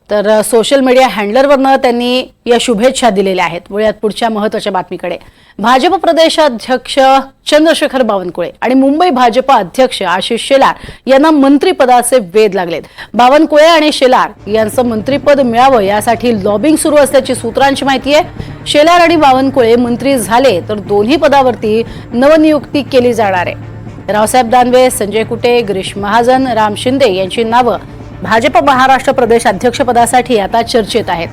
तर social media हँडलरवरनं त्यांनी या शुभेच्छा दिलेल्या आहेत। वळूयात पुढच्या महत्त्वाच्या बातमीकडे। भाजप प्रदेशाध्यक्ष चंद्रशेखर बावनकुळे आणि मुंबई भाजप अध्यक्ष आशिष शेलार यांना मंत्रिपदाचे वेध लागलेत। बावनकुळे आणि शेलार यांचं मंत्रिपद मिळावं यासाठी लॉबिंग सुरू असल्याची सूत्रांची माहिती आहे। शेलार आणि बावनकुळे मंत्री झाले तर दोन्ही पदावरती नवनियुक्ती केली जाणार आहे। रावसाहेब दानवे, संजय कुटे, गिरीश महाजन, राम शिंदे यांची नावं भाजप महाराष्ट्र प्रदेश अध्यक्षपदासाठी आता चर्चेत आहेत।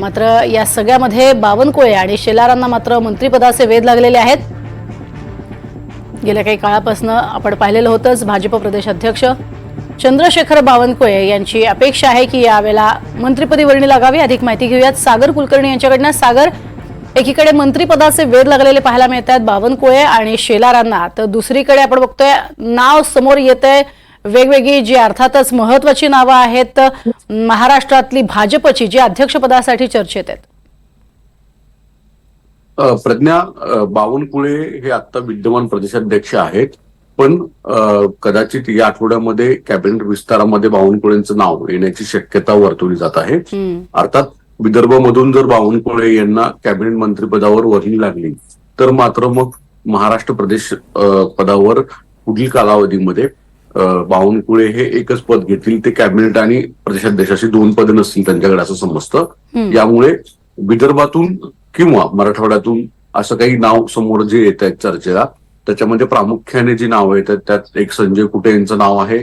मात्र या सगळ्यामध्ये बावनकुळे आणि शेलारांना मात्र मंत्रिपदाचे वेध लागलेले आहेत। गेल्या काही काळापासून आपण पाहिलेलं होतंच भाजप प्रदेश अध्यक्ष चंद्रशेखर बावनकुळे यांची अपेक्षा आहे की यावेळेला मंत्रिपदी वर्णी लागावी। अधिक माहिती घेऊयात सागर कुलकर्णी यांच्याकडनं। सागर, एकीकडे मंत्रिपदाचे वेध लागलेले पाहायला मिळतात बावनकुळे आणि शेलारांना, तर दुसरीकडे आपण बघतोय नाव समोर येतंय वेगवेगळी जी अर्थातच महत्त्वाची नावं आहेत महाराष्ट्रातली भाजपची जी अध्यक्षपदासाठी चर्चेत आहेत। प्रज्ञा, बावनकुळे हे आता विद्यमान प्रदेशाध्यक्ष आहेत, पण कदाचित या आठवड्यामध्ये कॅबिनेट विस्तारामध्ये बावनकुळेंचं नाव येण्याची शक्यता वर्तवली जात आहे। अर्थात विदर्भमधून जर बावनकुळे यांना कॅबिनेट मंत्रिपदावर वर्णी लागली तर मात्र मग महाराष्ट्र प्रदेश पदावर पुढील कालावधीमध्ये बावनकुळे हे एकच पद घेतील, ते कॅबिनेट आणि प्रदेशाध्यक्षाची दोन पदं नसतील त्यांच्याकडे असं समजतं। यामुळे विदर्भातून किंवा मराठवाड्यातून असं काही नाव समोर जे येत आहेत चर्चेला, त्याच्यामध्ये प्रामुख्याने जी नावं येतात त्यात एक संजय कुटे यांचं नाव आहे,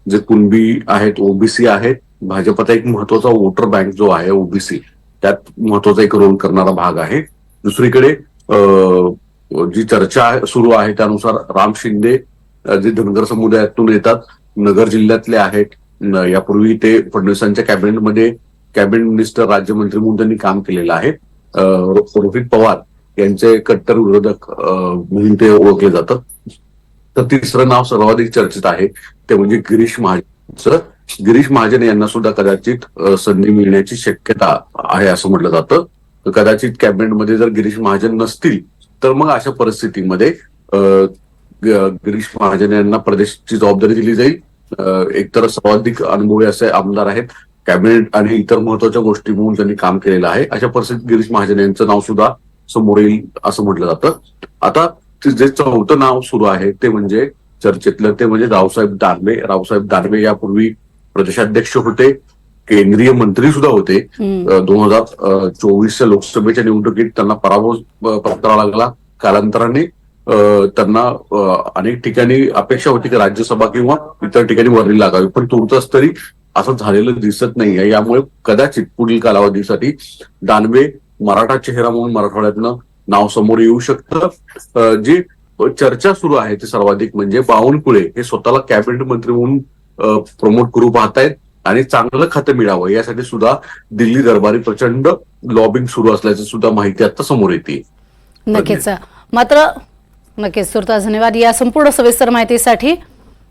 जे कुणबी आहेत, ओबीसी आहेत। भाजपचा एक महत्वाचा वोटर बँक जो आहे ओबीसी, त्यात महत्वाचा एक रोल करणारा भाग आहे। दुसरीकडे जी चर्चा सुरू आहे त्यानुसार राम शिंदे जे धनगर समुदायातून येतात, नगर जिल्ह्यातले आहेत, यापूर्वी ते फडणवीसांच्या कॅबिनेटमध्ये कॅबिनेट मिनिस्टर राज्यमंत्री म्हणून त्यांनी काम केलेलं आहे। रोहित पवार यांचे कट्टर विरोधक म्हणून ते ओळखले जातात। तर तिसरं नाव सर्वाधिक चर्चेत आहे ते म्हणजे गिरीश महाजन। गिरीश महाजन यांना सुद्धा कदाचित संधी मिळण्याची शक्यता आहे असं म्हटलं जातं। कदाचित कॅबिनेटमध्ये जर गिरीश महाजन नसतील तर मग अशा परिस्थितीमध्ये गिरीश महाजन यांना प्रदेशची जबाबदारी दिली जाईल। एकतर सर्वाधिक अनुभवी असे आमदार आहेत, कॅबिनेट आणि इतर महत्वाच्या गोष्टी म्हणून त्यांनी काम केलेलं आहे। अशा परिस्थितीत गिरीश महाजन यांचं नाव सुद्धा समोर येईल असं म्हटलं जातं। आता जे चौथं नाव सुरू आहे ते म्हणजे चर्चेतलं ते म्हणजे रावसाहेब दानवे। रावसाहेब दानवे यापूर्वी प्रदेशाध्यक्ष होते, केंद्रीय मंत्री सुद्धा होते। 2024च्या लोकसभेच्या निवडणुकीत त्यांना पराभव पत्करावा लागला। कालांतराने त्यांना अनेक ठिकाणी अपेक्षा होती की राज्यसभा किंवा इतर ठिकाणी वर्णी लागावी, पण तुर्तास तरी असं झालेलं दिसत नाहीये। यामुळे कदाचित पुढील कालावधीसाठी दानवे मराठा चेहरा म्हणून मराठवाड्यातनं नाव समोर येऊ शकतं। जी चर्चा सुरू आहे ती सर्वाधिक म्हणजे बावनकुळे हे स्वतःला कॅबिनेट मंत्री म्हणून प्रमोट करू पाहतायत आणि चांगलं खातं मिळावं यासाठी सुद्धा दिल्ली दरबारी प्रचंड लॉबिंग सुरू असल्याची सुद्धा माहिती आता समोर येते। नक्कीच, मात्र नक्कीच तुर्तास धन्यवाद या संपूर्ण सविस्तर माहितीसाठी।